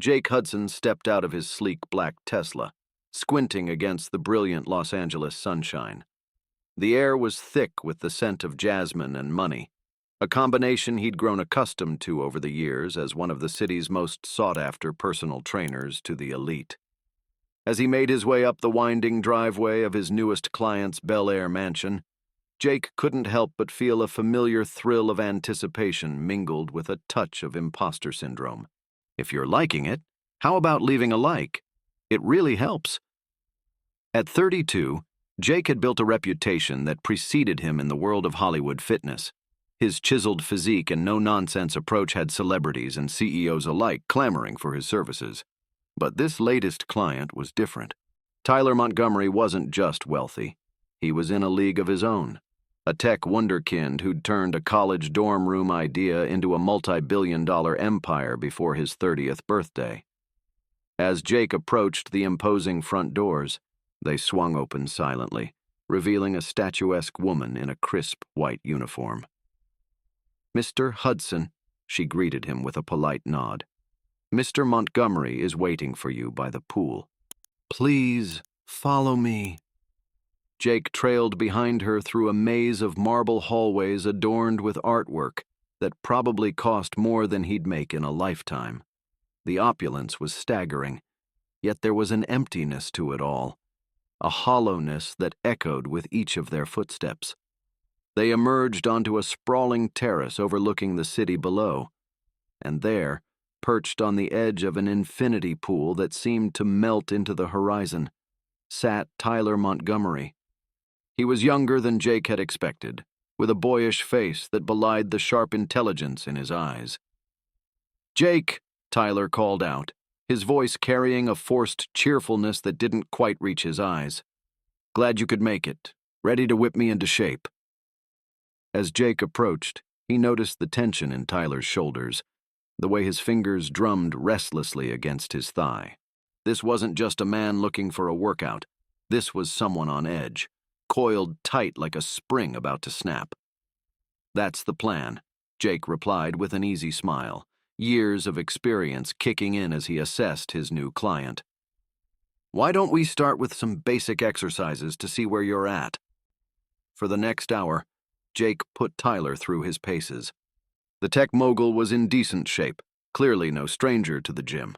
Jake Hudson stepped out of his sleek black Tesla, squinting against the brilliant Los Angeles sunshine. The air was thick with the scent of jasmine and money, a combination he'd grown accustomed to over the years as one of the city's most sought-after personal trainers to the elite. As he made his way up the winding driveway of his newest client's Bel Air mansion, Jake couldn't help but feel a familiar thrill of anticipation mingled with a touch of imposter syndrome. If you're liking it, how about leaving a like? It really helps. At 32, Jake had built a reputation that preceded him in the world of Hollywood fitness. His chiseled physique and no-nonsense approach had celebrities and CEOs alike clamoring for his services. But this latest client was different. Tyler Montgomery wasn't just wealthy. He was in a league of his own. A tech wunderkind who'd turned a college dorm room idea into a multi-billion-dollar empire before his 30th birthday. As Jake approached the imposing front doors, they swung open silently, revealing a statuesque woman in a crisp white uniform. "Mr. Hudson," she greeted him with a polite nod. "Mr. Montgomery is waiting for you by the pool. Please follow me." Jake trailed behind her through a maze of marble hallways adorned with artwork that probably cost more than he'd make in a lifetime. The opulence was staggering, yet there was an emptiness to it all, a hollowness that echoed with each of their footsteps. They emerged onto a sprawling terrace overlooking the city below, and there, perched on the edge of an infinity pool that seemed to melt into the horizon, sat Tyler Montgomery. He was younger than Jake had expected, with a boyish face that belied the sharp intelligence in his eyes. "Jake," Tyler called out, his voice carrying a forced cheerfulness that didn't quite reach his eyes. "Glad you could make it. Ready to whip me into shape." As Jake approached, he noticed the tension in Tyler's shoulders, the way his fingers drummed restlessly against his thigh. This wasn't just a man looking for a workout. This was someone on edge, coiled tight like a spring about to snap. "That's the plan," Jake replied with an easy smile, years of experience kicking in as he assessed his new client. "Why don't we start with some basic exercises to see where you're at?" For the next hour, Jake put Tyler through his paces. The tech mogul was in decent shape, clearly no stranger to the gym,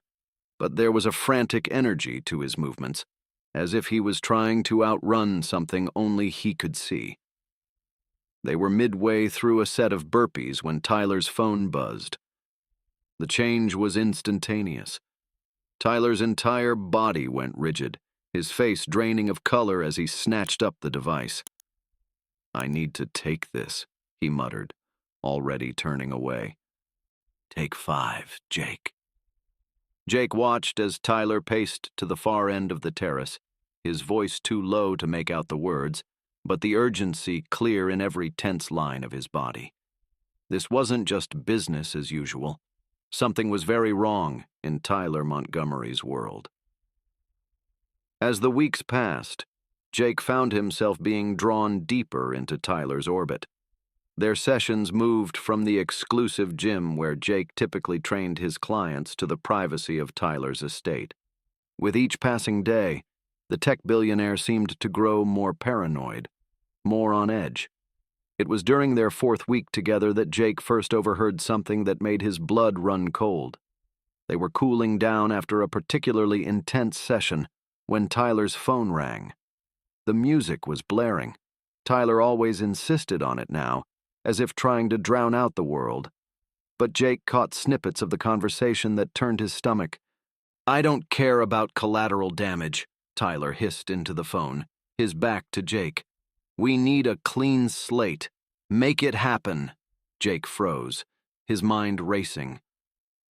but there was a frantic energy to his movements, as if he was trying to outrun something only he could see. They were midway through a set of burpees when Tyler's phone buzzed. The change was instantaneous. Tyler's entire body went rigid, his face draining of color as he snatched up the device. "I need to take this," he muttered, already turning away. "Take 5, Jake." Jake watched as Tyler paced to the far end of the terrace, his voice too low to make out the words, but the urgency clear in every tense line of his body. This wasn't just business as usual. Something was very wrong in Tyler Montgomery's world. As the weeks passed, Jake found himself being drawn deeper into Tyler's orbit. Their sessions moved from the exclusive gym where Jake typically trained his clients to the privacy of Tyler's estate. With each passing day, the tech billionaire seemed to grow more paranoid, more on edge. It was during their 4th week together that Jake first overheard something that made his blood run cold. They were cooling down after a particularly intense session when Tyler's phone rang. The music was blaring. Tyler always insisted on it now, as if trying to drown out the world. But Jake caught snippets of the conversation that turned his stomach. "I don't care about collateral damage," Tyler hissed into the phone, his back to Jake. "We need a clean slate. Make it happen." Jake froze, his mind racing.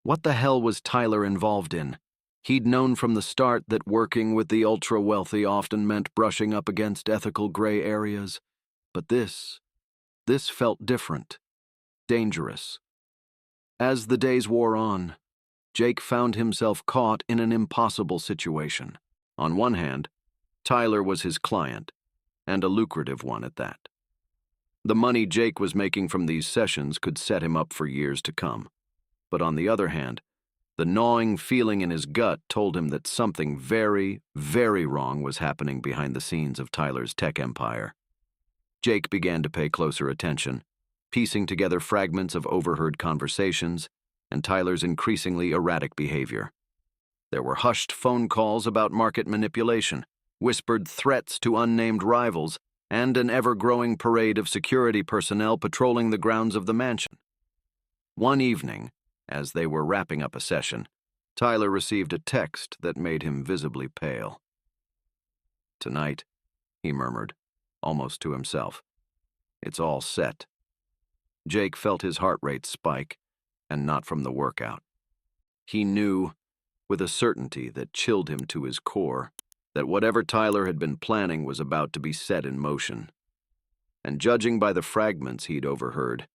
What the hell was Tyler involved in? He'd known from the start that working with the ultra-wealthy often meant brushing up against ethical gray areas. But this felt different, dangerous. As the days wore on, Jake found himself caught in an impossible situation. On one hand, Tyler was his client, and a lucrative one at that. The money Jake was making from these sessions could set him up for years to come. But on the other hand, The gnawing feeling in his gut told him that something very, very wrong was happening behind the scenes of Tyler's tech empire. Jake began to pay closer attention, piecing together fragments of overheard conversations and Tyler's increasingly erratic behavior. There were hushed phone calls about market manipulation, whispered threats to unnamed rivals, and an ever-growing parade of security personnel patrolling the grounds of the mansion. One evening, as they were wrapping up a session, Tyler received a text that made him visibly pale. "Tonight," he murmured, almost to himself. "It's all set." Jake felt his heart rate spike, and not from the workout. He knew, with a certainty that chilled him to his core, that whatever Tyler had been planning was about to be set in motion. And judging by the fragments he'd overheard,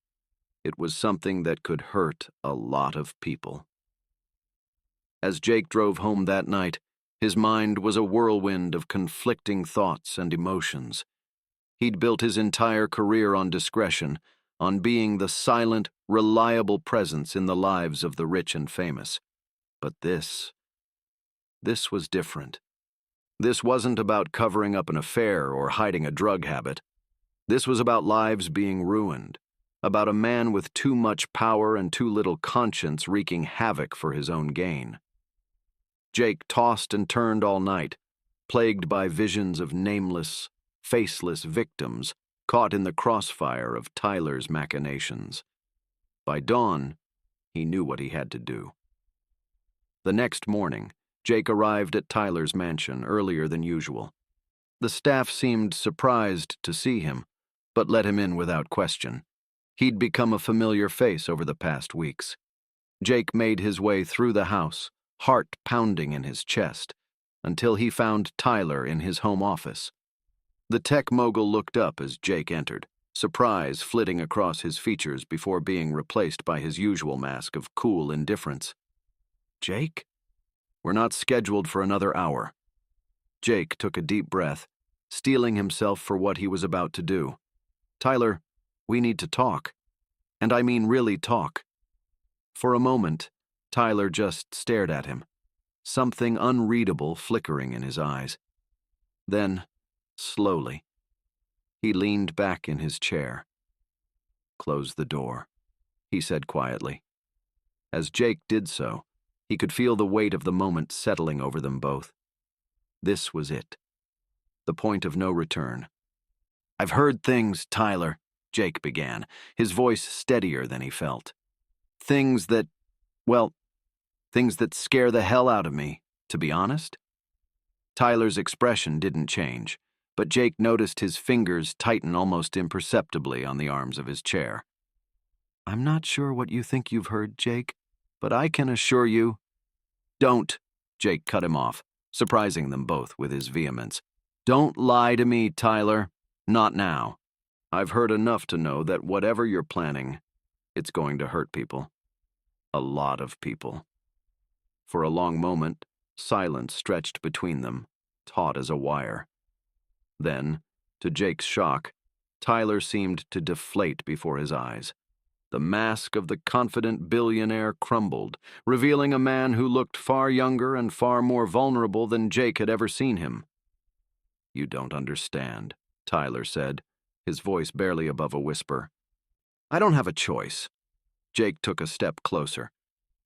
it was something that could hurt a lot of people. As Jake drove home that night, his mind was a whirlwind of conflicting thoughts and emotions. He'd built his entire career on discretion, on being the silent, reliable presence in the lives of the rich and famous. But this was different. This wasn't about covering up an affair or hiding a drug habit. This was about lives being ruined, about a man with too much power and too little conscience wreaking havoc for his own gain. Jake tossed and turned all night, plagued by visions of nameless, faceless victims caught in the crossfire of Tyler's machinations. By dawn, he knew what he had to do. The next morning, Jake arrived at Tyler's mansion earlier than usual. The staff seemed surprised to see him, but let him in without question. He'd become a familiar face over the past weeks. Jake made his way through the house, heart pounding in his chest, until he found Tyler in his home office. The tech mogul looked up as Jake entered, surprise flitting across his features before being replaced by his usual mask of cool indifference. "Jake? We're not scheduled for another hour." Jake took a deep breath, steeling himself for what he was about to do. "Tyler, we need to talk. And I mean really talk." For a moment, Tyler just stared at him, something unreadable flickering in his eyes. Then, slowly, he leaned back in his chair. "Close the door," he said quietly. As Jake did so, he could feel the weight of the moment settling over them both. This was it. The point of no return. "I've heard things, Tyler," Jake began, his voice steadier than he felt. Things that scare the hell out of me, to be honest." Tyler's expression didn't change, but Jake noticed his fingers tighten almost imperceptibly on the arms of his chair. "I'm not sure what you think you've heard, Jake, but I can assure you—" "Don't," Jake cut him off, surprising them both with his vehemence. "Don't lie to me, Tyler. Not now. I've heard enough to know that whatever you're planning, it's going to hurt people. A lot of people." For a long moment, silence stretched between them, taut as a wire. Then, to Jake's shock, Tyler seemed to deflate before his eyes. The mask of the confident billionaire crumbled, revealing a man who looked far younger and far more vulnerable than Jake had ever seen him. "You don't understand," Tyler said, his voice barely above a whisper. "I don't have a choice." Jake took a step closer,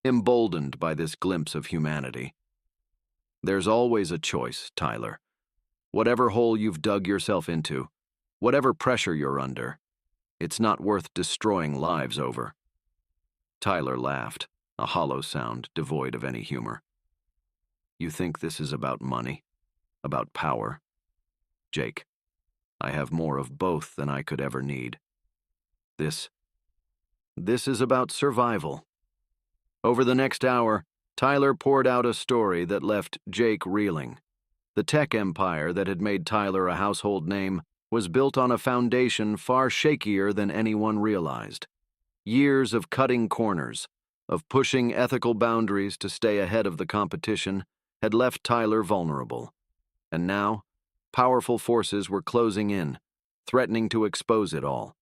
emboldened by this glimpse of humanity. "There's always a choice, Tyler. Whatever hole you've dug yourself into, whatever pressure you're under, it's not worth destroying lives over." Tyler laughed, a hollow sound devoid of any humor. "You think this is about money? About power? Jake, I have more of both than I could ever need. This is about survival." Over the next hour, Tyler poured out a story that left Jake reeling. The tech empire that had made Tyler a household name was built on a foundation far shakier than anyone realized. Years of cutting corners, of pushing ethical boundaries to stay ahead of the competition, had left Tyler vulnerable. And now, powerful forces were closing in, threatening to expose it all.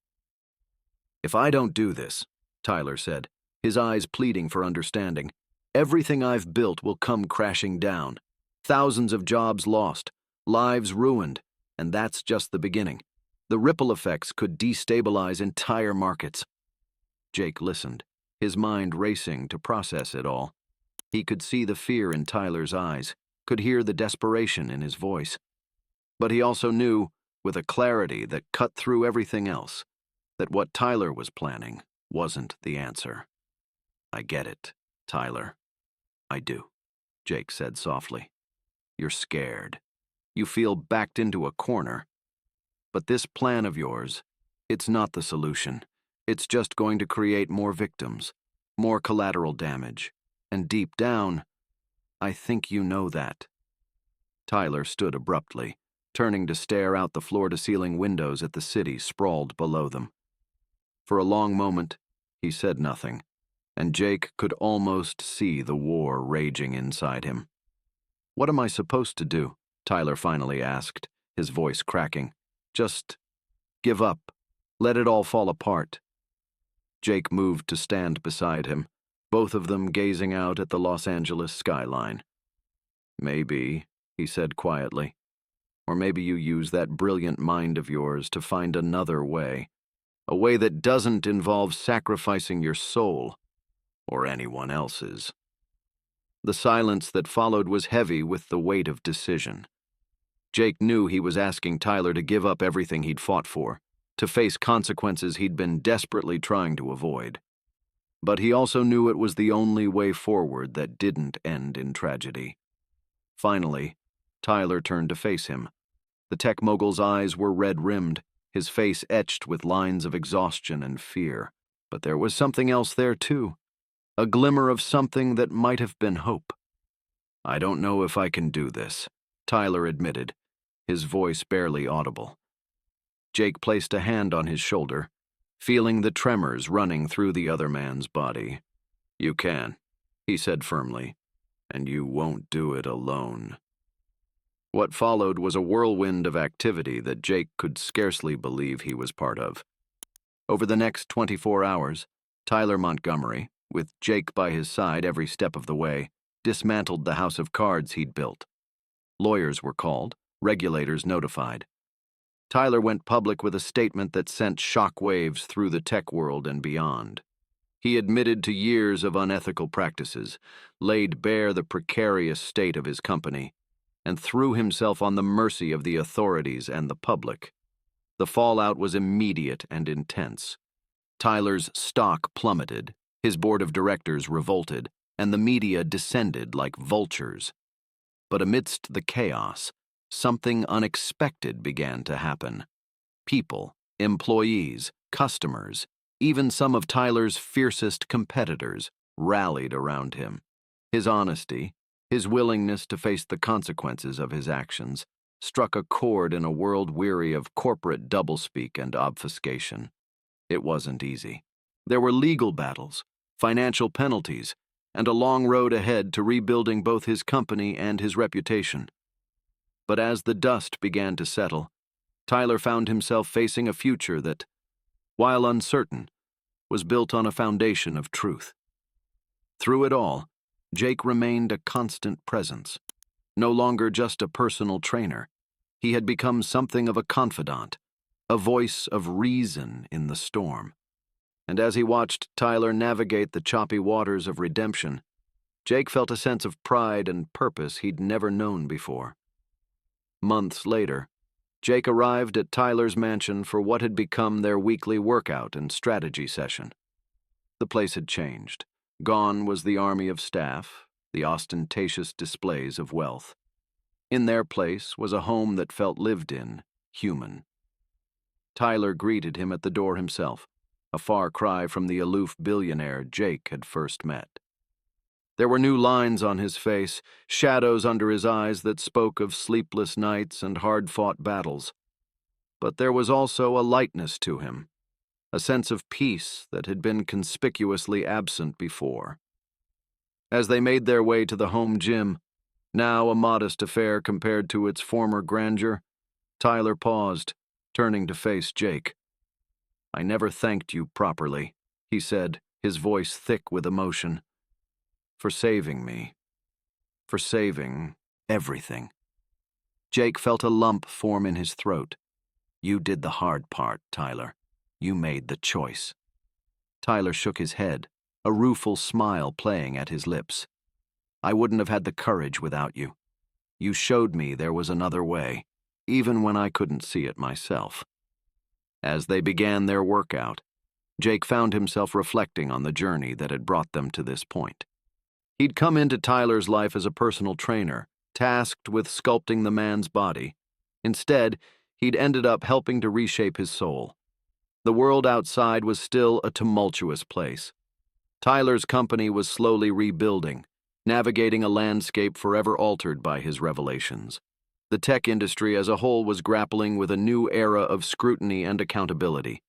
"If I don't do this," Tyler said, his eyes pleading for understanding, Everything I've built will come crashing down. Thousands of jobs lost, lives ruined, and that's just the beginning. The ripple effects could destabilize entire markets. Jake listened, his mind racing to process it all. He could see the fear in Tyler's eyes, could hear the desperation in his voice. But he also knew, with a clarity that cut through everything else, that what Tyler was planning wasn't the answer. "I get it, Tyler. I do," Jake said softly. "You're scared. You feel backed into a corner. But this plan of yours, it's not the solution. It's just going to create more victims, more collateral damage. And deep down, I think you know that." Tyler stood abruptly, turning to stare out the floor-to-ceiling windows at the city sprawled below them. For a long moment, he said nothing, and Jake could almost see the war raging inside him. "What am I supposed to do?" Tyler finally asked, his voice cracking. "Just give up. Let it all fall apart." Jake moved to stand beside him, both of them gazing out at the Los Angeles skyline. "Maybe," he said quietly. "Or maybe you use that brilliant mind of yours to find another way. A way that doesn't involve sacrificing your soul, or anyone else's." The silence that followed was heavy with the weight of decision. Jake knew he was asking Tyler to give up everything he'd fought for, to face consequences he'd been desperately trying to avoid. But he also knew it was the only way forward that didn't end in tragedy. Finally, Tyler turned to face him. The tech mogul's eyes were red-rimmed, his face etched with lines of exhaustion and fear. But there was something else there, too. A glimmer of something that might have been hope. "I don't know if I can do this," Tyler admitted, his voice barely audible. Jake placed a hand on his shoulder, feeling the tremors running through the other man's body. "You can," he said firmly, "and you won't do it alone." What followed was a whirlwind of activity that Jake could scarcely believe he was part of. Over the next 24 hours, Tyler Montgomery, with Jake by his side every step of the way, dismantled the house of cards he'd built. Lawyers were called, regulators notified. Tyler went public with a statement that sent shockwaves through the tech world and beyond. He admitted to years of unethical practices, laid bare the precarious state of his company, and threw himself on the mercy of the authorities and the public. The fallout was immediate and intense. Tyler's stock plummeted, his board of directors revolted, and the media descended like vultures. But amidst the chaos, something unexpected began to happen. People, employees, customers, even some of Tyler's fiercest competitors rallied around him. His honesty, his willingness to face the consequences of his actions, struck a chord in a world weary of corporate doublespeak and obfuscation. It wasn't easy. There were legal battles, financial penalties, and a long road ahead to rebuilding both his company and his reputation. But as the dust began to settle, Tyler found himself facing a future that, while uncertain, was built on a foundation of truth. Through it all, Jake remained a constant presence. No longer just a personal trainer, he had become something of a confidant, a voice of reason in the storm. And as he watched Tyler navigate the choppy waters of redemption, Jake felt a sense of pride and purpose he'd never known before. Months later, Jake arrived at Tyler's mansion for what had become their weekly workout and strategy session. The place had changed. Gone was the army of staff, the ostentatious displays of wealth. In their place was a home that felt lived in, human. Tyler greeted him at the door himself, a far cry from the aloof billionaire Jake had first met. There were new lines on his face, shadows under his eyes that spoke of sleepless nights and hard-fought battles. But there was also a lightness to him, a sense of peace that had been conspicuously absent before. As they made their way to the home gym, now a modest affair compared to its former grandeur, Tyler paused, turning to face Jake. "I never thanked you properly," he said, his voice thick with emotion. For saving me. For saving everything. Jake felt a lump form in his throat. You did the hard part, Tyler. You made the choice. Tyler shook his head, a rueful smile playing at his lips. I wouldn't have had the courage without you. You showed me there was another way, even when I couldn't see it myself. As they began their workout, Jake found himself reflecting on the journey that had brought them to this point. He'd come into Tyler's life as a personal trainer, tasked with sculpting the man's body. Instead, he'd ended up helping to reshape his soul. The world outside was still a tumultuous place. Tyler's company was slowly rebuilding, navigating a landscape forever altered by his revelations. The tech industry as a whole was grappling with a new era of scrutiny and accountability.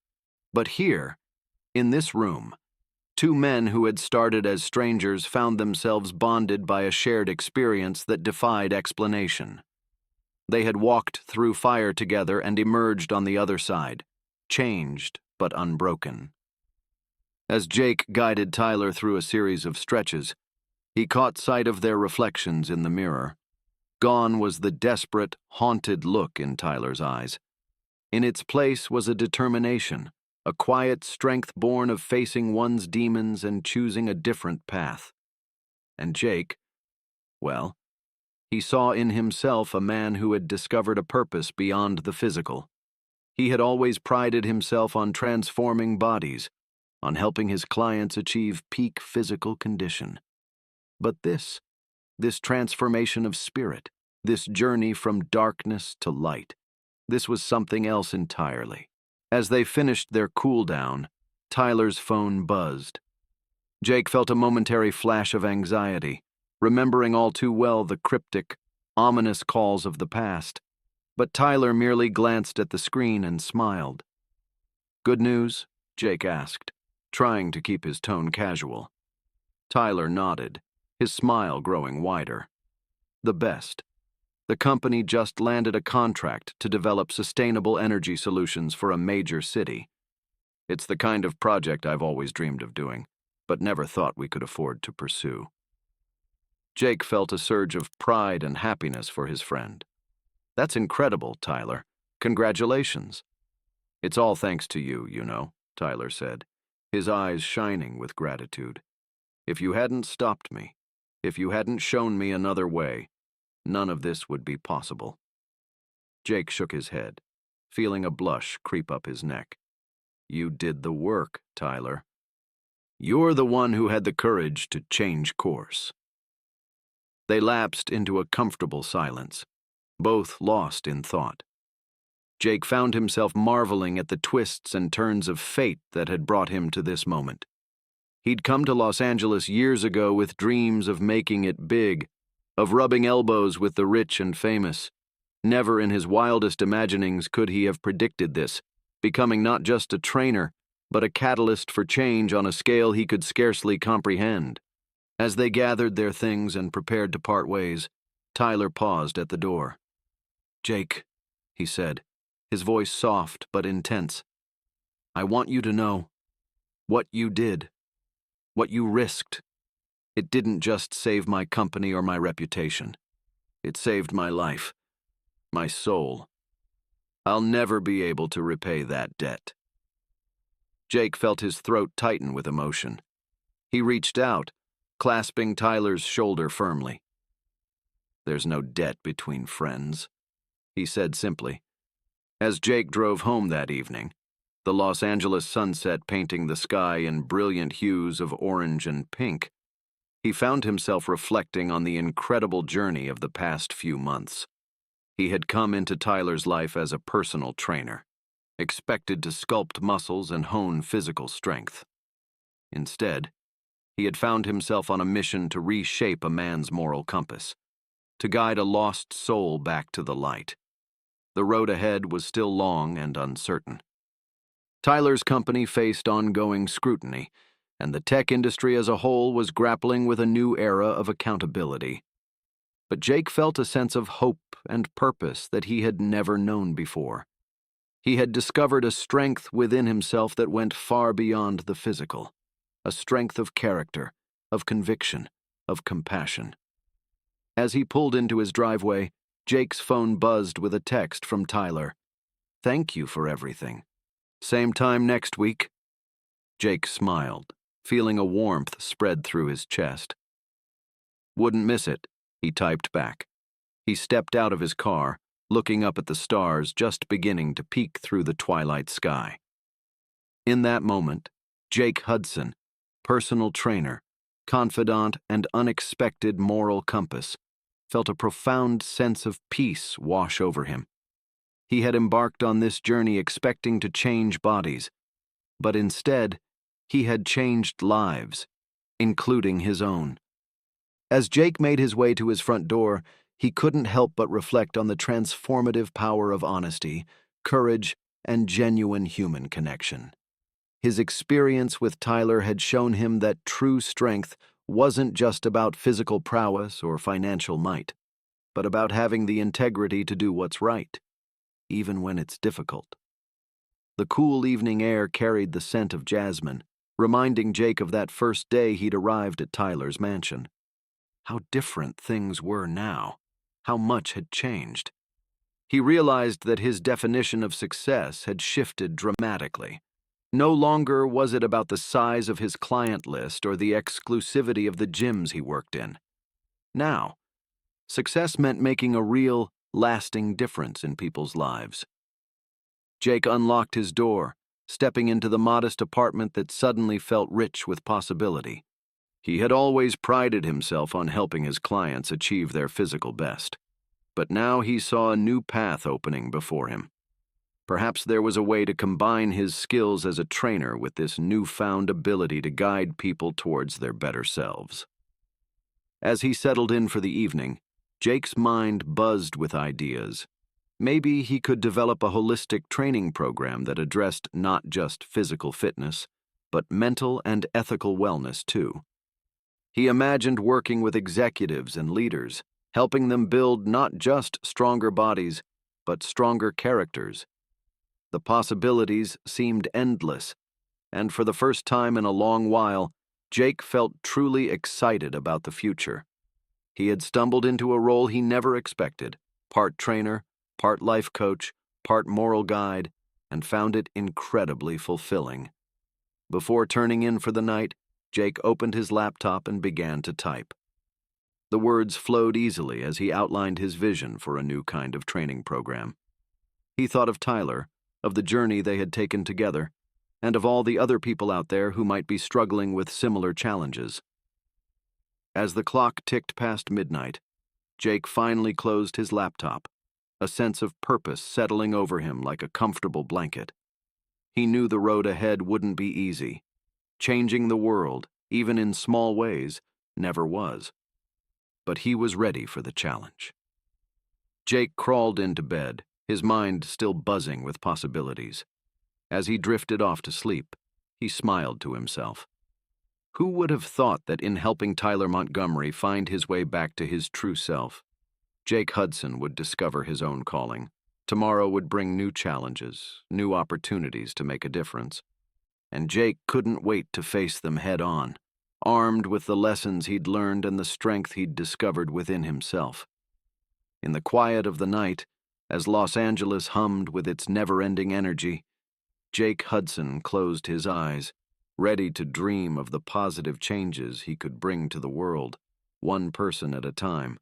But here, in this room, two men who had started as strangers found themselves bonded by a shared experience that defied explanation. They had walked through fire together and emerged on the other side, changed but unbroken. As Jake guided Tyler through a series of stretches, he caught sight of their reflections in the mirror. Gone was the desperate, haunted look in Tyler's eyes. In its place was a determination, a quiet strength born of facing one's demons and choosing a different path. And Jake, well, he saw in himself a man who had discovered a purpose beyond the physical. He had always prided himself on transforming bodies, on helping his clients achieve peak physical condition. But this transformation of spirit, this journey from darkness to light, this was something else entirely. As they finished their cool-down, Tyler's phone buzzed. Jake felt a momentary flash of anxiety, remembering all too well the cryptic, ominous calls of the past. But Tyler merely glanced at the screen and smiled. "Good news?" Jake asked, trying to keep his tone casual. Tyler nodded, his smile growing wider. "The best. The company just landed a contract to develop sustainable energy solutions for a major city. It's the kind of project I've always dreamed of doing, but never thought we could afford to pursue." Jake felt a surge of pride and happiness for his friend. "That's incredible, Tyler. Congratulations." "It's all thanks to you, you know," Tyler said, his eyes shining with gratitude. "If you hadn't stopped me, if you hadn't shown me another way, none of this would be possible." Jake shook his head, feeling a blush creep up his neck. "You did the work, Tyler. You're the one who had the courage to change course." They lapsed into a comfortable silence, both lost in thought. Jake found himself marveling at the twists and turns of fate that had brought him to this moment. He'd come to Los Angeles years ago with dreams of making it big, of rubbing elbows with the rich and famous. Never in his wildest imaginings could he have predicted this, becoming not just a trainer, but a catalyst for change on a scale he could scarcely comprehend. As they gathered their things and prepared to part ways, Tyler paused at the door. "Jake," he said, his voice soft but intense, "I want you to know what you did, what you risked. It didn't just save my company or my reputation. It saved my life, my soul. I'll never be able to repay that debt." Jake felt his throat tighten with emotion. He reached out, clasping Tyler's shoulder firmly. "There's no debt between friends," he said simply. As Jake drove home that evening, the Los Angeles sunset painting the sky in brilliant hues of orange and pink, he found himself reflecting on the incredible journey of the past few months. He had come into Tyler's life as a personal trainer, expected to sculpt muscles and hone physical strength. Instead, he had found himself on a mission to reshape a man's moral compass, to guide a lost soul back to the light. The road ahead was still long and uncertain. Tyler's company faced ongoing scrutiny, and the tech industry as a whole was grappling with a new era of accountability. But Jake felt a sense of hope and purpose that he had never known before. He had discovered a strength within himself that went far beyond the physical, a strength of character, of conviction, of compassion. As he pulled into his driveway, Jake's phone buzzed with a text from Tyler. "Thank you for everything. Same time next week?" Jake smiled, feeling a warmth spread through his chest. "Wouldn't miss it," he typed back. He stepped out of his car, looking up at the stars just beginning to peek through the twilight sky. In that moment, Jake Hudson, personal trainer, confidant, and unexpected moral compass, felt a profound sense of peace wash over him. He had embarked on this journey expecting to change bodies, but instead, he had changed lives, including his own. As Jake made his way to his front door, he couldn't help but reflect on the transformative power of honesty, courage, and genuine human connection. His experience with Tyler had shown him that true strength wasn't just about physical prowess or financial might, but about having the integrity to do what's right, even when it's difficult. The cool evening air carried the scent of jasmine, reminding Jake of that first day he'd arrived at Tyler's mansion. How different things were now, how much had changed. He realized that his definition of success had shifted dramatically. No longer was it about the size of his client list or the exclusivity of the gyms he worked in. Now, success meant making a real, lasting difference in people's lives. Jake unlocked his door, stepping into the modest apartment that suddenly felt rich with possibility. He had always prided himself on helping his clients achieve their physical best, but now he saw a new path opening before him. Perhaps there was a way to combine his skills as a trainer with this newfound ability to guide people towards their better selves. As he settled in for the evening, Jake's mind buzzed with ideas. Maybe he could develop a holistic training program that addressed not just physical fitness, but mental and ethical wellness too. He imagined working with executives and leaders, helping them build not just stronger bodies, but stronger characters. The possibilities seemed endless, and for the first time in a long while, Jake felt truly excited about the future. He had stumbled into a role he never expected, part trainer, part life coach, part moral guide, and found it incredibly fulfilling. Before turning in for the night, Jake opened his laptop and began to type. The words flowed easily as he outlined his vision for a new kind of training program. He thought of Tyler, of the journey they had taken together, and of all the other people out there who might be struggling with similar challenges. As the clock ticked past midnight, Jake finally closed his laptop, a sense of purpose settling over him like a comfortable blanket. He knew the road ahead wouldn't be easy. Changing the world, even in small ways, never was. But he was ready for the challenge. Jake crawled into bed, his mind still buzzing with possibilities. As he drifted off to sleep, he smiled to himself. Who would have thought that in helping Tyler Montgomery find his way back to his true self, Jake Hudson would discover his own calling. Tomorrow would bring new challenges, new opportunities to make a difference. And Jake couldn't wait to face them head on, armed with the lessons he'd learned and the strength he'd discovered within himself. In the quiet of the night, as Los Angeles hummed with its never-ending energy, Jake Hudson closed his eyes, ready to dream of the positive changes he could bring to the world, one person at a time.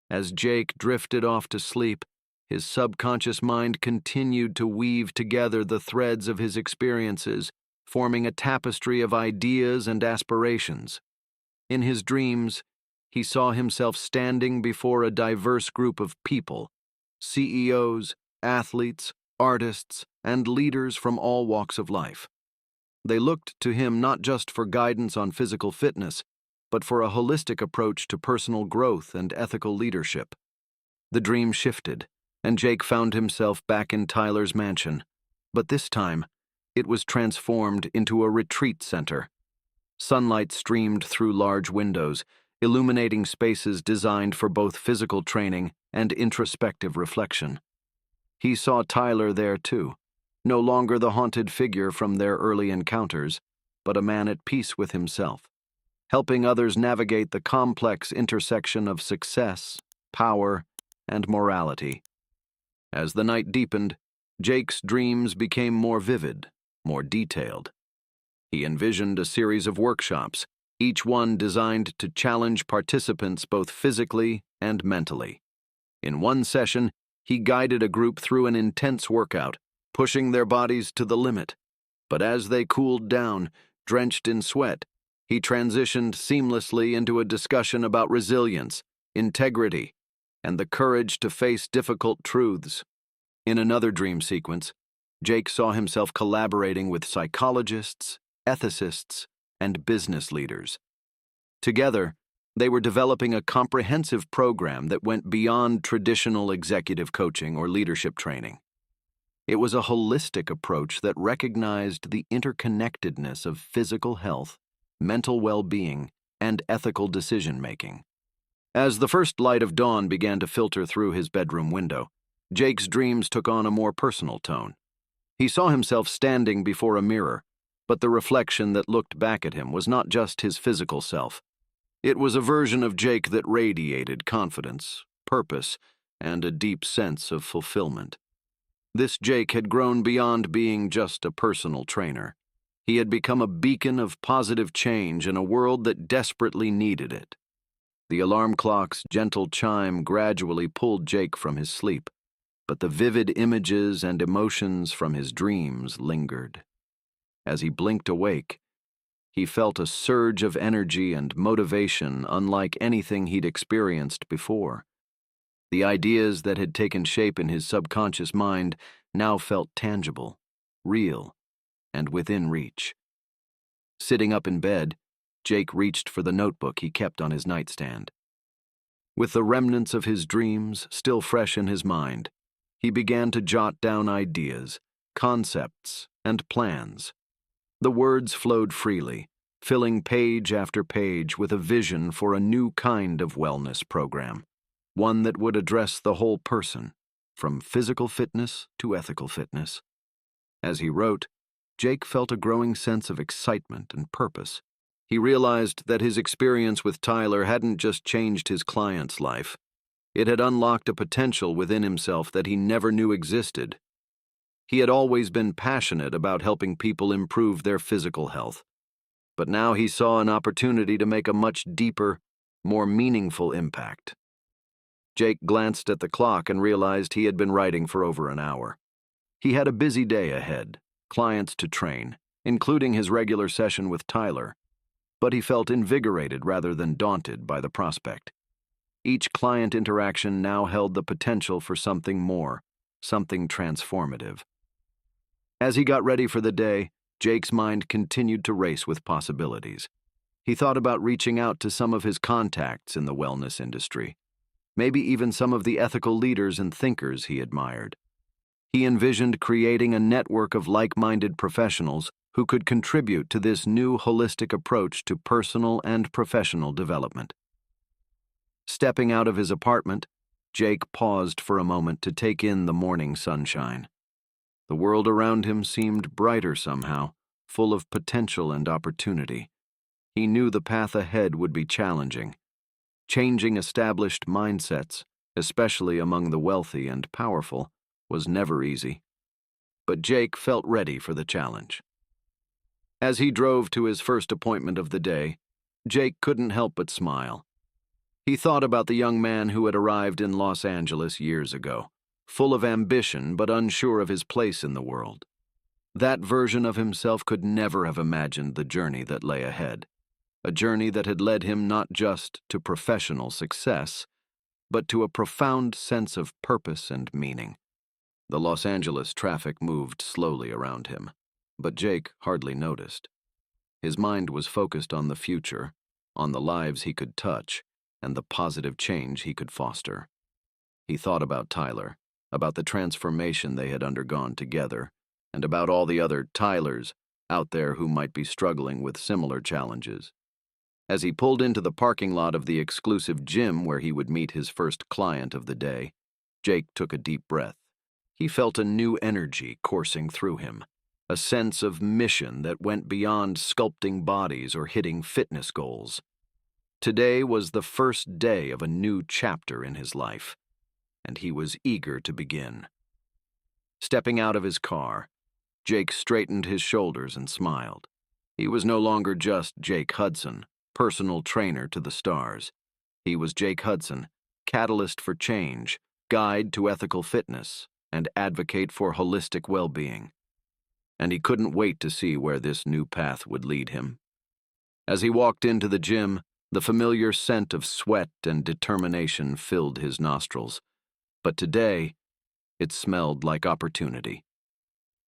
As Jake drifted off to sleep, his subconscious mind continued to weave together the threads of his experiences, forming a tapestry of ideas and aspirations. In his dreams, he saw himself standing before a diverse group of people, CEOs, athletes, artists, and leaders from all walks of life. They looked to him not just for guidance on physical fitness, but for a holistic approach to personal growth and ethical leadership. The dream shifted, and Jake found himself back in Tyler's mansion, but this time, it was transformed into a retreat center. Sunlight streamed through large windows, illuminating spaces designed for both physical training and introspective reflection. He saw Tyler there too, no longer the haunted figure from their early encounters, but a man at peace with himself, helping others navigate the complex intersection of success, power, and morality. As the night deepened, Jake's dreams became more vivid, more detailed. He envisioned a series of workshops, each one designed to challenge participants both physically and mentally. In one session, he guided a group through an intense workout, pushing their bodies to the limit. But as they cooled down, drenched in sweat, he transitioned seamlessly into a discussion about resilience, integrity, and the courage to face difficult truths. In another dream sequence, Jake saw himself collaborating with psychologists, ethicists, and business leaders. Together, they were developing a comprehensive program that went beyond traditional executive coaching or leadership training. It was a holistic approach that recognized the interconnectedness of physical health, mental well-being, and ethical decision-making. As the first light of dawn began to filter through his bedroom window, Jake's dreams took on a more personal tone. He saw himself standing before a mirror, but the reflection that looked back at him was not just his physical self. It was a version of Jake that radiated confidence, purpose, and a deep sense of fulfillment. This Jake had grown beyond being just a personal trainer. He had become a beacon of positive change in a world that desperately needed it. The alarm clock's gentle chime gradually pulled Jake from his sleep, but the vivid images and emotions from his dreams lingered. As he blinked awake, he felt a surge of energy and motivation unlike anything he'd experienced before. The ideas that had taken shape in his subconscious mind now felt tangible, real, and within reach. Sitting up in bed, Jake reached for the notebook he kept on his nightstand. With the remnants of his dreams still fresh in his mind, he began to jot down ideas, concepts, and plans. The words flowed freely, filling page after page with a vision for a new kind of wellness program, one that would address the whole person, from physical fitness to ethical fitness. As he wrote, Jake felt a growing sense of excitement and purpose. He realized that his experience with Tyler hadn't just changed his client's life. It had unlocked a potential within himself that he never knew existed. He had always been passionate about helping people improve their physical health, but now he saw an opportunity to make a much deeper, more meaningful impact. Jake glanced at the clock and realized he had been writing for over an hour. He had a busy day ahead, clients to train, including his regular session with Tyler, but he felt invigorated rather than daunted by the prospect. Each client interaction now held the potential for something more, something transformative. As he got ready for the day, Jake's mind continued to race with possibilities. He thought about reaching out to some of his contacts in the wellness industry, maybe even some of the ethical leaders and thinkers he admired. He envisioned creating a network of like-minded professionals who could contribute to this new holistic approach to personal and professional development. Stepping out of his apartment, Jake paused for a moment to take in the morning sunshine. The world around him seemed brighter somehow, full of potential and opportunity. He knew the path ahead would be challenging. Changing established mindsets, especially among the wealthy and powerful, was never easy. But Jake felt ready for the challenge. As he drove to his first appointment of the day, Jake couldn't help but smile. He thought about the young man who had arrived in Los Angeles years ago, full of ambition but unsure of his place in the world. That version of himself could never have imagined the journey that lay ahead, a journey that had led him not just to professional success, but to a profound sense of purpose and meaning. The Los Angeles traffic moved slowly around him, but Jake hardly noticed. His mind was focused on the future, on the lives he could touch, and the positive change he could foster. He thought about Tyler, about the transformation they had undergone together, and about all the other Tylers out there who might be struggling with similar challenges. As he pulled into the parking lot of the exclusive gym where he would meet his first client of the day, Jake took a deep breath. He felt a new energy coursing through him, a sense of mission that went beyond sculpting bodies or hitting fitness goals. Today was the first day of a new chapter in his life, and he was eager to begin. Stepping out of his car, Jake straightened his shoulders and smiled. He was no longer just Jake Hudson, personal trainer to the stars. He was Jake Hudson, catalyst for change, guide to ethical fitness, and advocate for holistic well-being. And he couldn't wait to see where this new path would lead him. As he walked into the gym, the familiar scent of sweat and determination filled his nostrils. But today, it smelled like opportunity.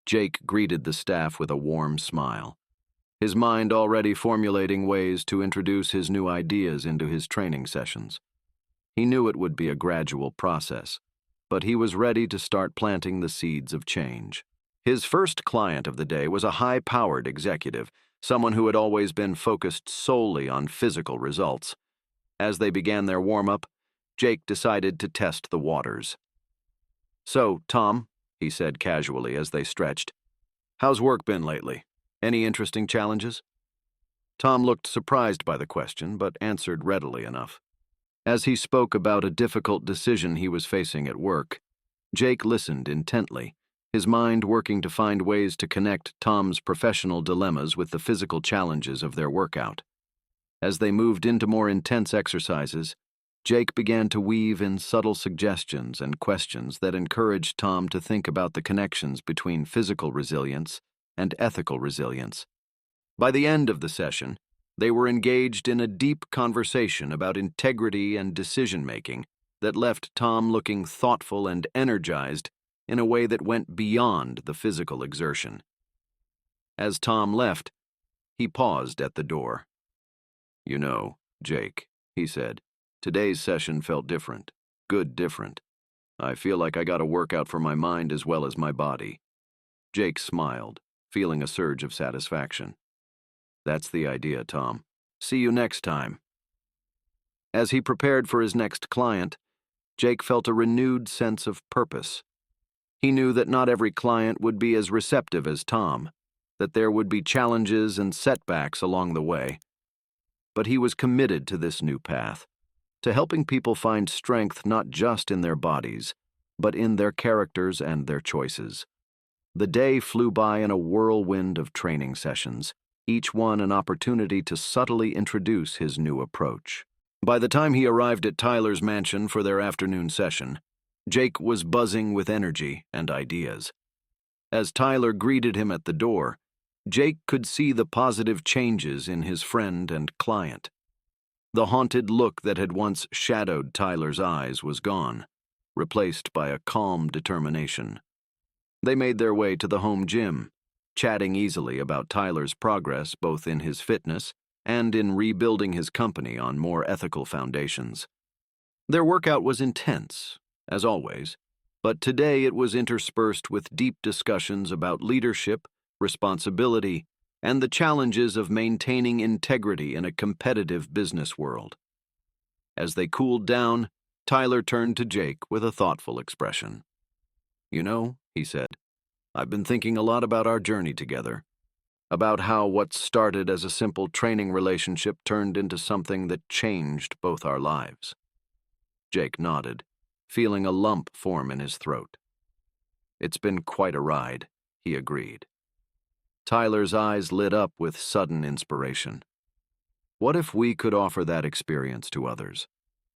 Jake greeted the staff with a warm smile, his mind already formulating ways to introduce his new ideas into his training sessions. He knew it would be a gradual process, but he was ready to start planting the seeds of change. His first client of the day was a high-powered executive, someone who had always been focused solely on physical results. As they began their warm-up, Jake decided to test the waters. "So, Tom," he said casually as they stretched, "how's work been lately? Any interesting challenges?" Tom looked surprised by the question, but answered readily enough. As he spoke about a difficult decision he was facing at work, Jake listened intently, his mind working to find ways to connect Tom's professional dilemmas with the physical challenges of their workout. As they moved into more intense exercises, Jake began to weave in subtle suggestions and questions that encouraged Tom to think about the connections between physical resilience and ethical resilience. By the end of the session, they were engaged in a deep conversation about integrity and decision-making that left Tom looking thoughtful and energized in a way that went beyond the physical exertion. As Tom left, he paused at the door. "You know, Jake," he said, "today's session felt different. Good different. I feel like I got a workout for my mind as well as my body." Jake smiled, feeling a surge of satisfaction. "That's the idea, Tom. See you next time." As he prepared for his next client, Jake felt a renewed sense of purpose. He knew that not every client would be as receptive as Tom, that there would be challenges and setbacks along the way. But he was committed to this new path, to helping people find strength not just in their bodies, but in their characters and their choices. The day flew by in a whirlwind of training sessions, each one an opportunity to subtly introduce his new approach. By the time he arrived at Tyler's mansion for their afternoon session, Jake was buzzing with energy and ideas. As Tyler greeted him at the door, Jake could see the positive changes in his friend and client. The haunted look that had once shadowed Tyler's eyes was gone, replaced by a calm determination. They made their way to the home gym, chatting easily about Tyler's progress both in his fitness and in rebuilding his company on more ethical foundations. Their workout was intense, as always, but today it was interspersed with deep discussions about leadership, responsibility, and the challenges of maintaining integrity in a competitive business world. As they cooled down, Tyler turned to Jake with a thoughtful expression. "You know," he said, "I've been thinking a lot about our journey together, about how what started as a simple training relationship turned into something that changed both our lives." Jake nodded, feeling a lump form in his throat. "It's been quite a ride," he agreed. Tyler's eyes lit up with sudden inspiration. What if we could offer that experience to others?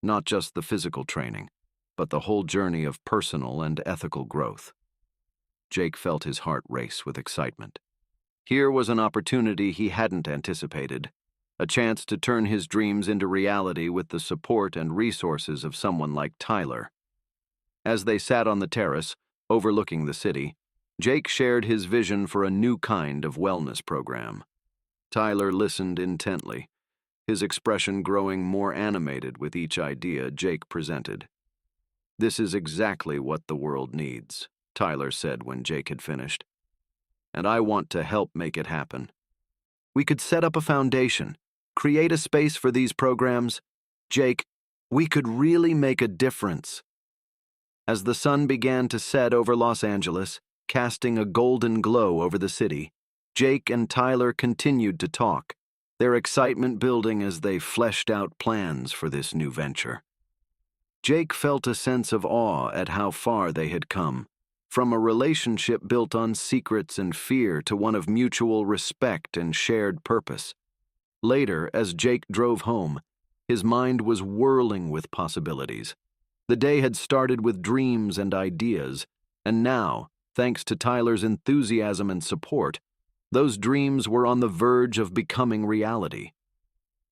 Not just the physical training, but the whole journey of personal and ethical growth. Jake felt his heart race with excitement. Here was an opportunity he hadn't anticipated, a chance to turn his dreams into reality with the support and resources of someone like Tyler. As they sat on the terrace, overlooking the city, Jake shared his vision for a new kind of wellness program. Tyler listened intently, his expression growing more animated with each idea Jake presented. "This is exactly what the world needs," Tyler said when Jake had finished. "And I want to help make it happen. We could set up a foundation, create a space for these programs. Jake, we could really make a difference." As the sun began to set over Los Angeles, casting a golden glow over the city, Jake and Tyler continued to talk, their excitement building as they fleshed out plans for this new venture. Jake felt a sense of awe at how far they had come, from a relationship built on secrets and fear to one of mutual respect and shared purpose. Later, as Jake drove home, his mind was whirling with possibilities. The day had started with dreams and ideas, and now, thanks to Tyler's enthusiasm and support, those dreams were on the verge of becoming reality.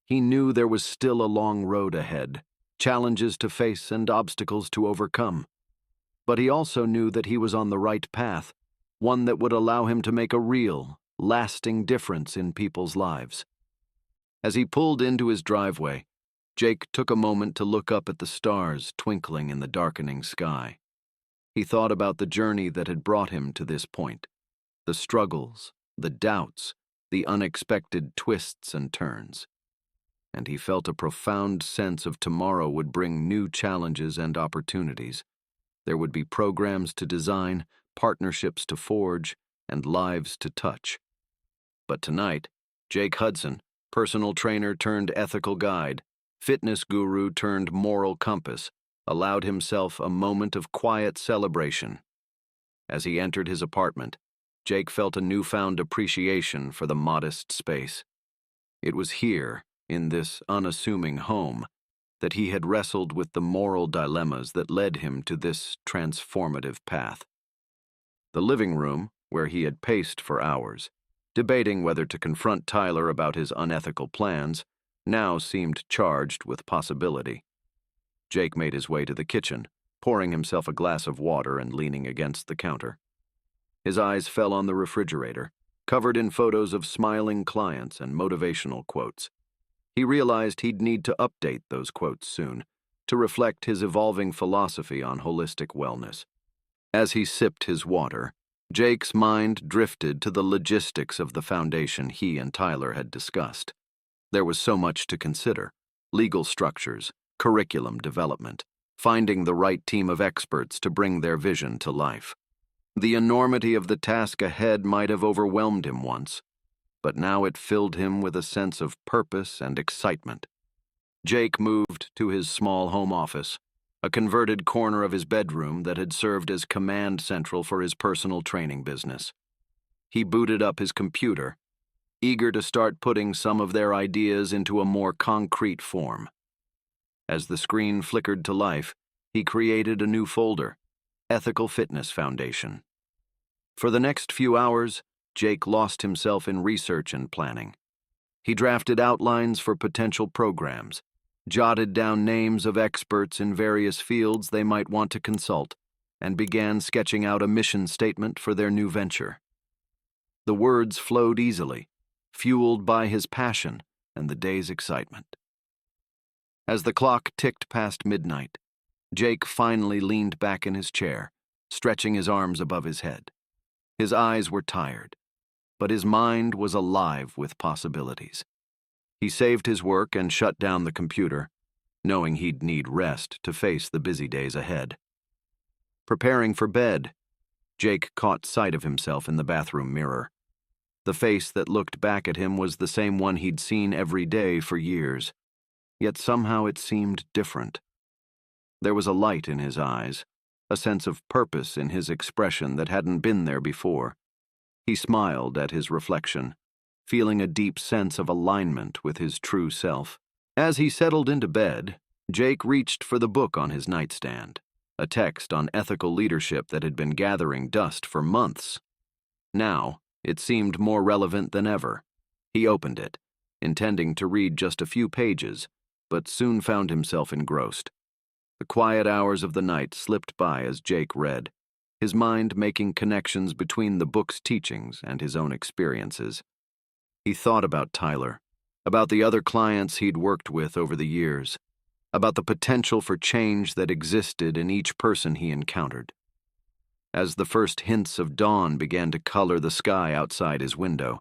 He knew there was still a long road ahead, challenges to face and obstacles to overcome. But he also knew that he was on the right path, one that would allow him to make a real, lasting difference in people's lives. As he pulled into his driveway, Jake took a moment to look up at the stars twinkling in the darkening sky. He thought about the journey that had brought him to this point, the struggles, the doubts, the unexpected twists and turns. And he felt a profound sense of tomorrow would bring new challenges and opportunities. There would be programs to design, partnerships to forge, and lives to touch. But tonight, Jake Hudson, personal trainer turned ethical guide, fitness guru turned moral compass, allowed himself a moment of quiet celebration. As he entered his apartment, Jake felt a newfound appreciation for the modest space. It was here, in this unassuming home, that he had wrestled with the moral dilemmas that led him to this transformative path. The living room, where he had paced for hours, debating whether to confront Tyler about his unethical plans, now seemed charged with possibility. Jake made his way to the kitchen, pouring himself a glass of water and leaning against the counter. His eyes fell on the refrigerator, covered in photos of smiling clients and motivational quotes. He realized he'd need to update those quotes soon, to reflect his evolving philosophy on holistic wellness. As he sipped his water, Jake's mind drifted to the logistics of the foundation he and Tyler had discussed. There was so much to consider: legal structures, curriculum development, finding the right team of experts to bring their vision to life. The enormity of the task ahead might have overwhelmed him once, but now it filled him with a sense of purpose and excitement. Jake moved to his small home office, a converted corner of his bedroom that had served as command central for his personal training business. He booted up his computer, eager to start putting some of their ideas into a more concrete form. As the screen flickered to life, he created a new folder, Ethical Fitness Foundation. For the next few hours, Jake lost himself in research and planning. He drafted outlines for potential programs, jotted down names of experts in various fields they might want to consult, and began sketching out a mission statement for their new venture. The words flowed easily, fueled by his passion and the day's excitement. As the clock ticked past midnight, Jake finally leaned back in his chair, stretching his arms above his head. His eyes were tired, but his mind was alive with possibilities. He saved his work and shut down the computer, knowing he'd need rest to face the busy days ahead. Preparing for bed, Jake caught sight of himself in the bathroom mirror. The face that looked back at him was the same one he'd seen every day for years, yet somehow it seemed different. There was a light in his eyes, a sense of purpose in his expression that hadn't been there before. He smiled at his reflection, feeling a deep sense of alignment with his true self. As he settled into bed, Jake reached for the book on his nightstand, a text on ethical leadership that had been gathering dust for months. Now, it seemed more relevant than ever. He opened it, intending to read just a few pages, but soon found himself engrossed. The quiet hours of the night slipped by as Jake read, his mind making connections between the book's teachings and his own experiences. He thought about Tyler, about the other clients he'd worked with over the years, about the potential for change that existed in each person he encountered. As the first hints of dawn began to color the sky outside his window,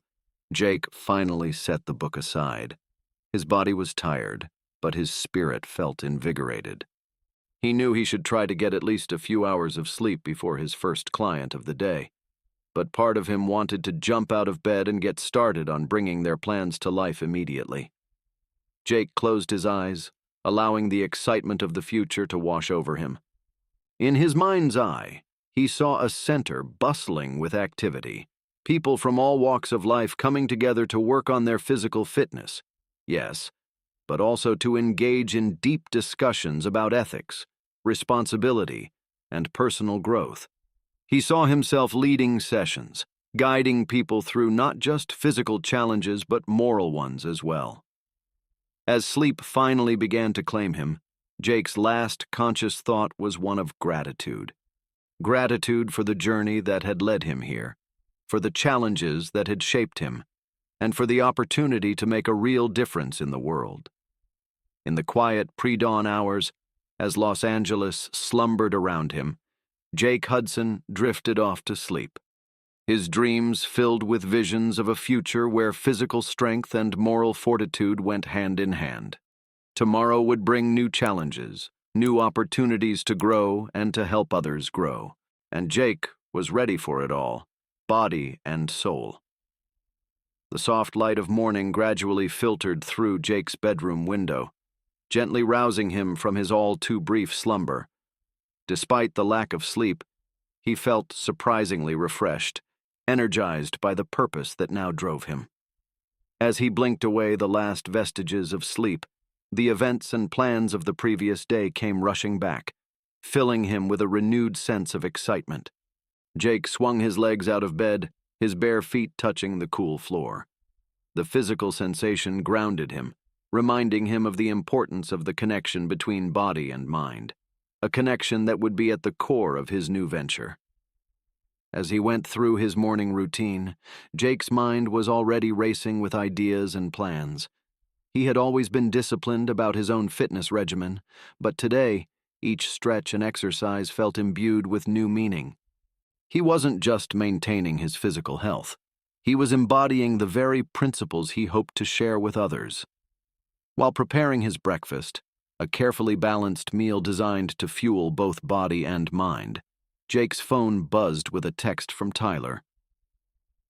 Jake finally set the book aside. His body was tired, but his spirit felt invigorated. He knew he should try to get at least a few hours of sleep before his first client of the day. but part of him wanted to jump out of bed and get started on bringing their plans to life immediately. Jake closed his eyes, allowing the excitement of the future to wash over him. In his mind's eye, he saw a center bustling with activity, people from all walks of life coming together to work on their physical fitness, yes, but also to engage in deep discussions about ethics, responsibility, and personal growth. He saw himself leading sessions, guiding people through not just physical challenges but moral ones as well. As sleep finally began to claim him, Jake's last conscious thought was one of gratitude. Gratitude for the journey that had led him here, for the challenges that had shaped him, and for the opportunity to make a real difference in the world. In the quiet pre-dawn hours, as Los Angeles slumbered around him, Jake Hudson drifted off to sleep, his dreams filled with visions of a future where physical strength and moral fortitude went hand in hand. Tomorrow would bring new challenges, new opportunities to grow and to help others grow, and Jake was ready for it all, body and soul. The soft light of morning gradually filtered through Jake's bedroom window, gently rousing him from his all-too-brief slumber. Despite the lack of sleep, he felt surprisingly refreshed, energized by the purpose that now drove him. As he blinked away the last vestiges of sleep, the events and plans of the previous day came rushing back, filling him with a renewed sense of excitement. Jake swung his legs out of bed, his bare feet touching the cool floor. The physical sensation grounded him, reminding him of the importance of the connection between body and mind, a connection that would be at the core of his new venture. As he went through his morning routine, Jake's mind was already racing with ideas and plans. He had always been disciplined about his own fitness regimen, but today, each stretch and exercise felt imbued with new meaning. He wasn't just maintaining his physical health. He was embodying the very principles he hoped to share with others. While preparing his breakfast, a carefully balanced meal designed to fuel both body and mind, Jake's phone buzzed with a text from Tyler.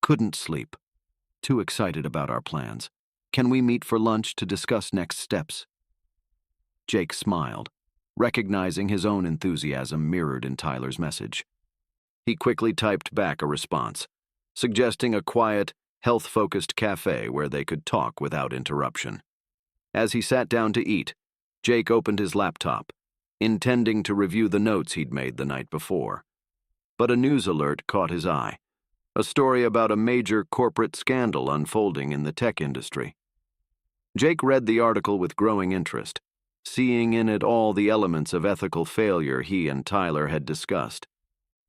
Couldn't sleep. Too excited about our plans. Can we meet for lunch to discuss next steps? Jake smiled, recognizing his own enthusiasm mirrored in Tyler's message. He quickly typed back a response, suggesting a quiet, health-focused cafe where they could talk without interruption. As he sat down to eat, Jake opened his laptop, intending to review the notes he'd made the night before. But a news alert caught his eye, a story about a major corporate scandal unfolding in the tech industry. Jake read the article with growing interest, seeing in it all the elements of ethical failure he and Tyler had discussed.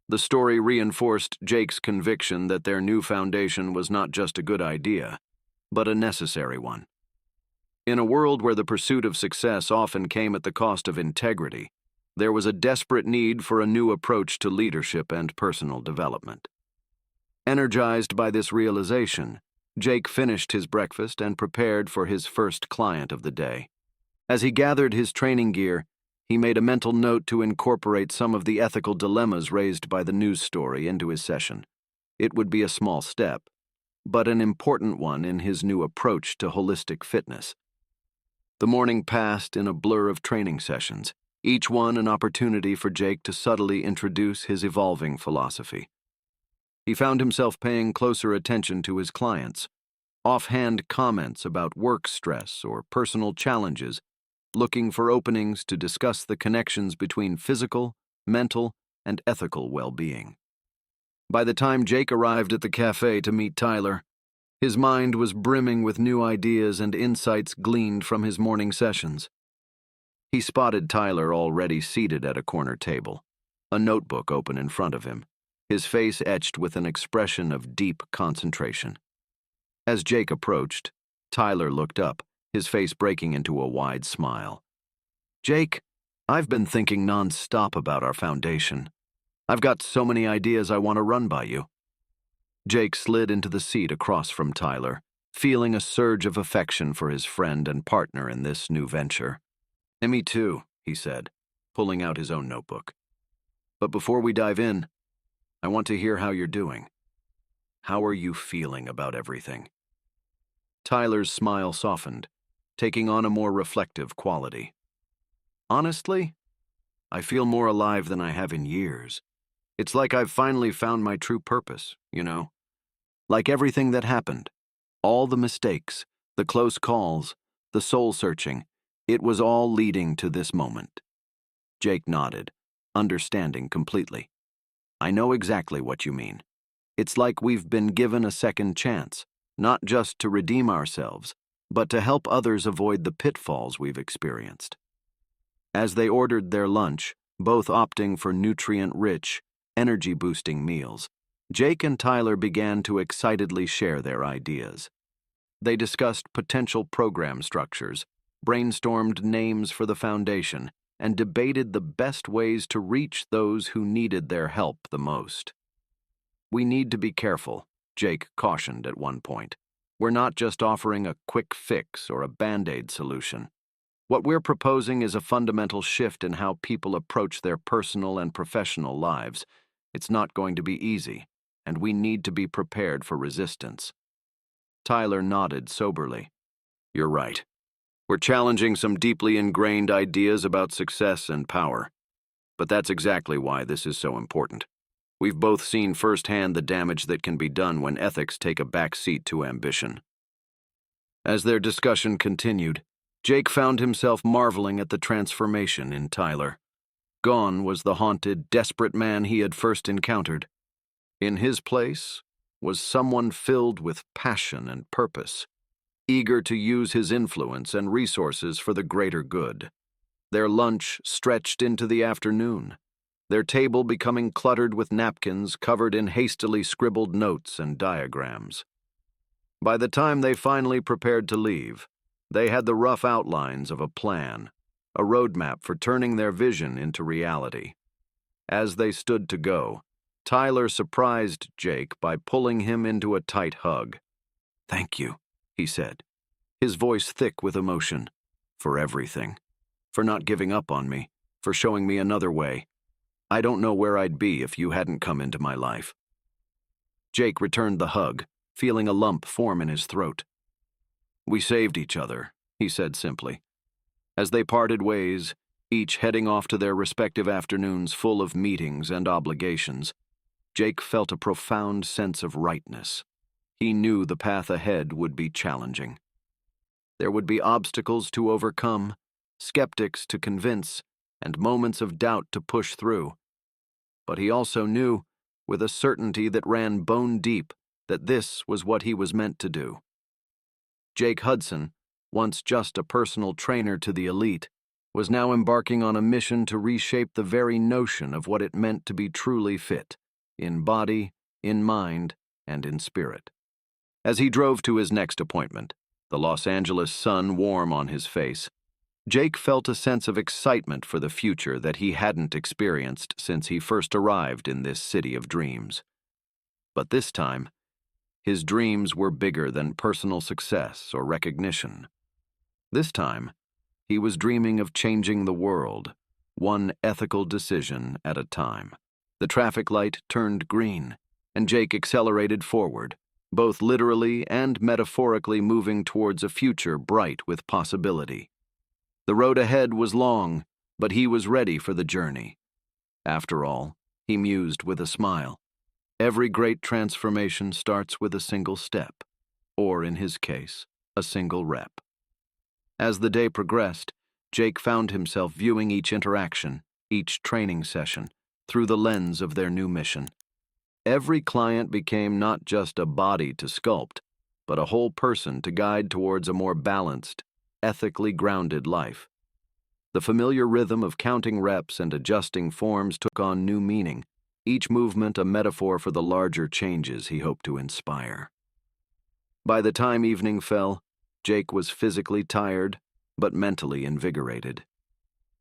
The story reinforced Jake's conviction that their new foundation was not just a good idea, but a necessary one. In a world where the pursuit of success often came at the cost of integrity, there was a desperate need for a new approach to leadership and personal development. Energized by this realization, Jake finished his breakfast and prepared for his first client of the day. As he gathered his training gear, he made a mental note to incorporate some of the ethical dilemmas raised by the news story into his session. It would be a small step, but an important one in his new approach to holistic fitness. The morning passed in a blur of training sessions, each one an opportunity for Jake to subtly introduce his evolving philosophy. He found himself paying closer attention to his clients, offhand comments about work stress or personal challenges, looking for openings to discuss the connections between physical, mental, and ethical well-being. By the time Jake arrived at the cafe to meet Tyler, his mind was brimming with new ideas and insights gleaned from his morning sessions. He spotted Tyler already seated at a corner table, a notebook open in front of him, his face etched with an expression of deep concentration. As Jake approached, Tyler looked up, his face breaking into a wide smile. "Jake, I've been thinking non-stop about our foundation. I've got so many ideas I want to run by you." Jake slid into the seat across from Tyler, feeling a surge of affection for his friend and partner in this new venture. "Me too," he said, pulling out his own notebook. "But before we dive in, I want to hear how you're doing. How are you feeling about everything?" Tyler's smile softened, taking on a more reflective quality. "Honestly, I feel more alive than I have in years. It's like I've finally found my true purpose, you know? Like everything that happened, all the mistakes, the close calls, the soul-searching, it was all leading to this moment." Jake nodded, understanding completely. "I know exactly what you mean. It's like we've been given a second chance, not just to redeem ourselves, but to help others avoid the pitfalls we've experienced." As they ordered their lunch, both opting for nutrient-rich, energy-boosting meals, Jake and Tyler began to excitedly share their ideas. They discussed potential program structures, brainstormed names for the foundation, and debated the best ways to reach those who needed their help the most. "We need to be careful," Jake cautioned at one point. "We're not just offering a quick fix or a Band-Aid solution. What we're proposing is a fundamental shift in how people approach their personal and professional lives. It's not going to be easy, and we need to be prepared for resistance." Tyler nodded soberly. "You're right. We're challenging some deeply ingrained ideas about success and power. But that's exactly why this is so important. We've both seen firsthand the damage that can be done when ethics take a back seat to ambition." As their discussion continued, Jake found himself marveling at the transformation in Tyler. Gone was the haunted, desperate man he had first encountered. In his place was someone filled with passion and purpose, eager to use his influence and resources for the greater good. Their lunch stretched into the afternoon, their table becoming cluttered with napkins covered in hastily scribbled notes and diagrams. By the time they finally prepared to leave, they had the rough outlines of a plan, a roadmap for turning their vision into reality. As they stood to go, Tyler surprised Jake by pulling him into a tight hug. "Thank you," he said, his voice thick with emotion, "for everything. For not giving up on me, for showing me another way. I don't know where I'd be if you hadn't come into my life." Jake returned the hug, feeling a lump form in his throat. "We saved each other," he said simply. As they parted ways, each heading off to their respective afternoons full of meetings and obligations, Jake felt a profound sense of rightness. He knew the path ahead would be challenging. There would be obstacles to overcome, skeptics to convince, and moments of doubt to push through. But he also knew, with a certainty that ran bone deep, that this was what he was meant to do. Jake Hudson, once just a personal trainer to the elite, was now embarking on a mission to reshape the very notion of what it meant to be truly fit, in body, in mind, and in spirit. As he drove to his next appointment, the Los Angeles sun warm on his face, Jake felt a sense of excitement for the future that he hadn't experienced since he first arrived in this city of dreams. But this time, his dreams were bigger than personal success or recognition. This time, he was dreaming of changing the world, one ethical decision at a time. The traffic light turned green, and Jake accelerated forward, both literally and metaphorically moving towards a future bright with possibility. The road ahead was long, but he was ready for the journey. After all, he mused with a smile, every great transformation starts with a single step, or in his case, a single rep. As the day progressed, Jake found himself viewing each interaction, each training session, through the lens of their new mission. Every client became not just a body to sculpt, but a whole person to guide towards a more balanced, ethically grounded life. The familiar rhythm of counting reps and adjusting forms took on new meaning, each movement a metaphor for the larger changes he hoped to inspire. By the time evening fell, Jake was physically tired, but mentally invigorated.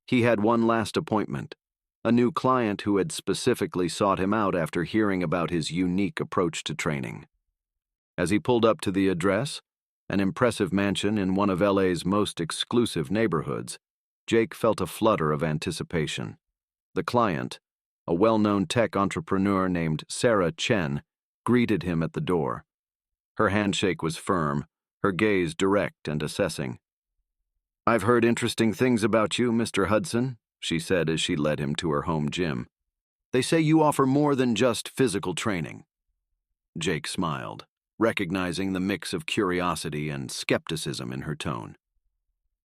He had one last appointment, a new client who had specifically sought him out after hearing about his unique approach to training. As he pulled up to the address, an impressive mansion in one of LA's most exclusive neighborhoods, Jake felt a flutter of anticipation. The client, a well-known tech entrepreneur named Sarah Chen, greeted him at the door. Her handshake was firm, her gaze direct and assessing. "I've heard interesting things about you, Mr. Hudson," she said as she led him to her home gym. "They say you offer more than just physical training." Jake smiled, recognizing the mix of curiosity and skepticism in her tone.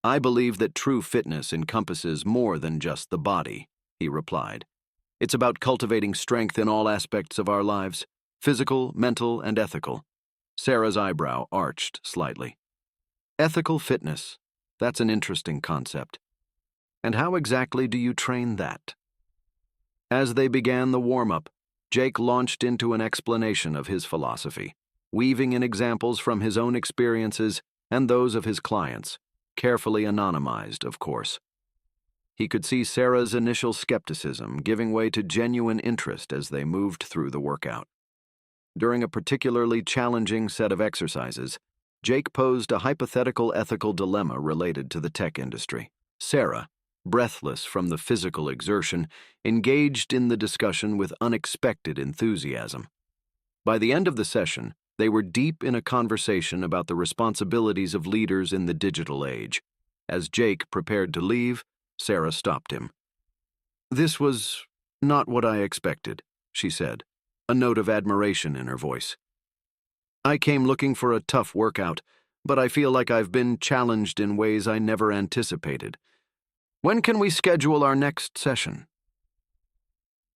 "I believe that true fitness encompasses more than just the body," he replied. "It's about cultivating strength in all aspects of our lives, physical, mental, and ethical." Sarah's eyebrow arched slightly. "Ethical fitness, that's an interesting concept. And how exactly do you train that?" As they began the warm-up, Jake launched into an explanation of his philosophy, weaving in examples from his own experiences and those of his clients, carefully anonymized, of course. He could see Sarah's initial skepticism giving way to genuine interest as they moved through the workout. During a particularly challenging set of exercises, Jake posed a hypothetical ethical dilemma related to the tech industry. Sarah, breathless from the physical exertion, engaged in the discussion with unexpected enthusiasm. By the end of the session, they were deep in a conversation about the responsibilities of leaders in the digital age. As Jake prepared to leave, Sarah stopped him. "This was not what I expected," she said, a note of admiration in her voice. "I came looking for a tough workout, but I feel like I've been challenged in ways I never anticipated. When can we schedule our next session?"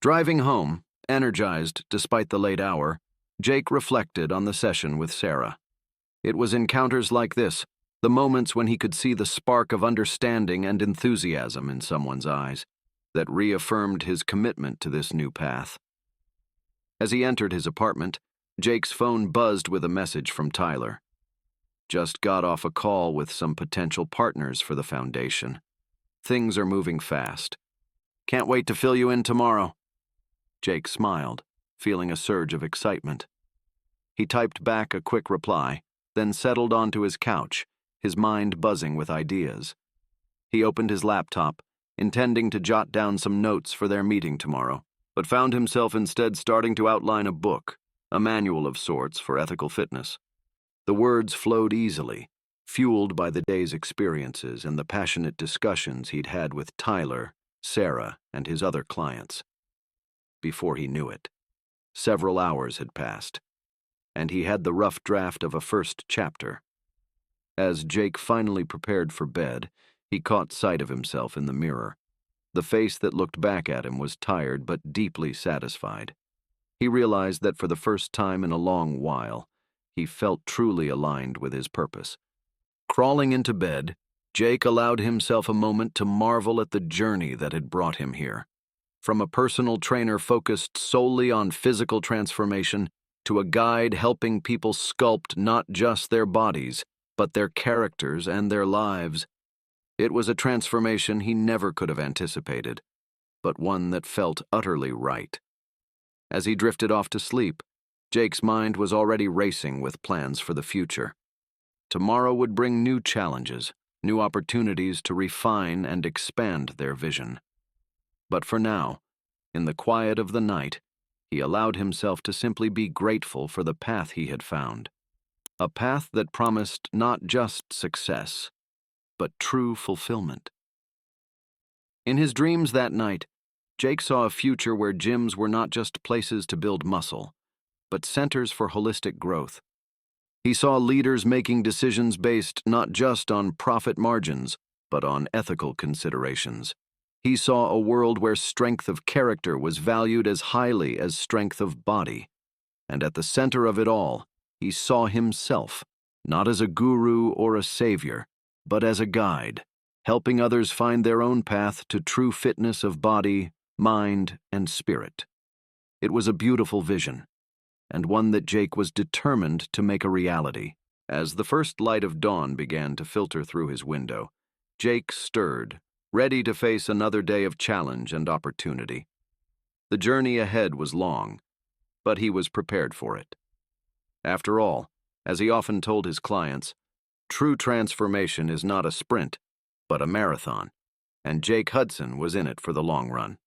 Driving home, energized despite the late hour, Jake reflected on the session with Sarah. It was encounters like this, the moments when he could see the spark of understanding and enthusiasm in someone's eyes, that reaffirmed his commitment to this new path. As he entered his apartment, Jake's phone buzzed with a message from Tyler. "Just got off a call with some potential partners for the foundation. Things are moving fast. Can't wait to fill you in tomorrow." Jake smiled, feeling a surge of excitement. He typed back a quick reply, then settled onto his couch, his mind buzzing with ideas. He opened his laptop, intending to jot down some notes for their meeting tomorrow, but found himself instead starting to outline a book, a manual of sorts for ethical fitness. The words flowed easily, fueled by the day's experiences and the passionate discussions he'd had with Tyler, Sarah, and his other clients. Before he knew it, several hours had passed, and he had the rough draft of a first chapter. As Jake finally prepared for bed, he caught sight of himself in the mirror. The face that looked back at him was tired but deeply satisfied. He realized that for the first time in a long while, he felt truly aligned with his purpose. Crawling into bed, Jake allowed himself a moment to marvel at the journey that had brought him here. From a personal trainer focused solely on physical transformation to a guide helping people sculpt not just their bodies, but their characters and their lives. It was a transformation he never could have anticipated, but one that felt utterly right. As he drifted off to sleep, Jake's mind was already racing with plans for the future. Tomorrow would bring new challenges, new opportunities to refine and expand their vision. But for now, in the quiet of the night, he allowed himself to simply be grateful for the path he had found. A path that promised not just success, but true fulfillment. In his dreams that night, Jake saw a future where gyms were not just places to build muscle, but centers for holistic growth. He saw leaders making decisions based not just on profit margins, but on ethical considerations. He saw a world where strength of character was valued as highly as strength of body. And at the center of it all, he saw himself, not as a guru or a savior, but as a guide, helping others find their own path to true fitness of body, mind, and spirit. It was a beautiful vision, and one that Jake was determined to make a reality. As the first light of dawn began to filter through his window, Jake stirred, ready to face another day of challenge and opportunity. The journey ahead was long, but he was prepared for it. After all, as he often told his clients, true transformation is not a sprint, but a marathon, and Jake Hudson was in it for the long run.